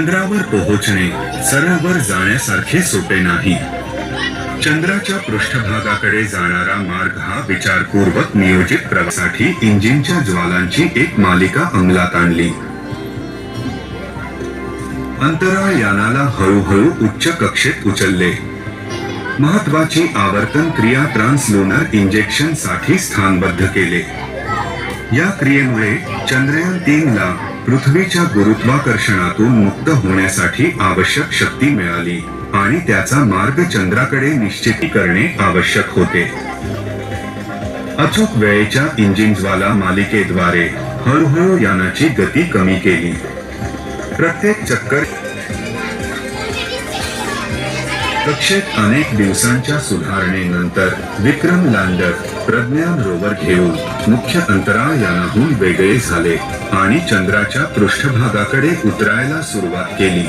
चंद्रावर पोहोचणे सरळवर जाण्यासारखे सोपे नाही. चंद्राच्या पृष्ठभागाकडे जाणारा मार्ग हा विचारपूर्वक नियोजित प्रवासासाठी इंजिनच्या ज्वालांची एक मालिका अंमलात आणली. अंतराळ यानाला हळूहळू उच्च कक्षेत उचलले. महत्वाची आवर्तन क्रिया ट्रान्सलुनर इंजेक्शन साठी स्थानबद्ध केले. या क्रियेमुळे चंद्रयान 3 ला पृथ्वीच्या गुरुत्वाकर्षणातून मुक्त होण्यासाठी आवश्यक शक्ती मिळाली आणि त्याचा मार्ग चंद्राकडे निश्चित करणे आवश्यक होते. अचूक वेळेच्या इंजिन ज्वाला मालिकेद्वारे हळूहळू यानाची गती कमी केली. प्रत्येक चक्कर कक्षेत अनेक दिवसांच्या सुधारणेनंतर विक्रम लँडर प्रज्ञान रोवर घेऊन मुख्य अंतराळ यानाहून वेगळे झाले आणि चंद्राच्या पृष्ठभागाकडे उतरायला सुरुवात केली.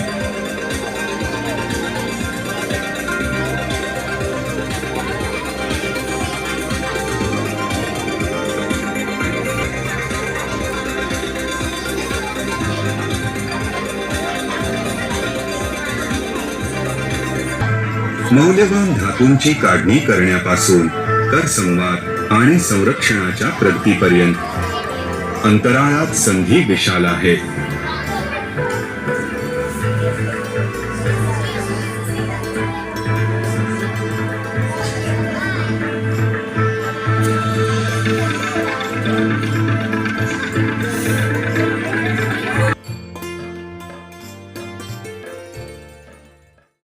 मौल्यवान धातूंची काढणी करण्यापासून तर संवाद आणि संरक्षणाच्या प्रगतीपर्यंत अंतराळात संधी विशाल आहे.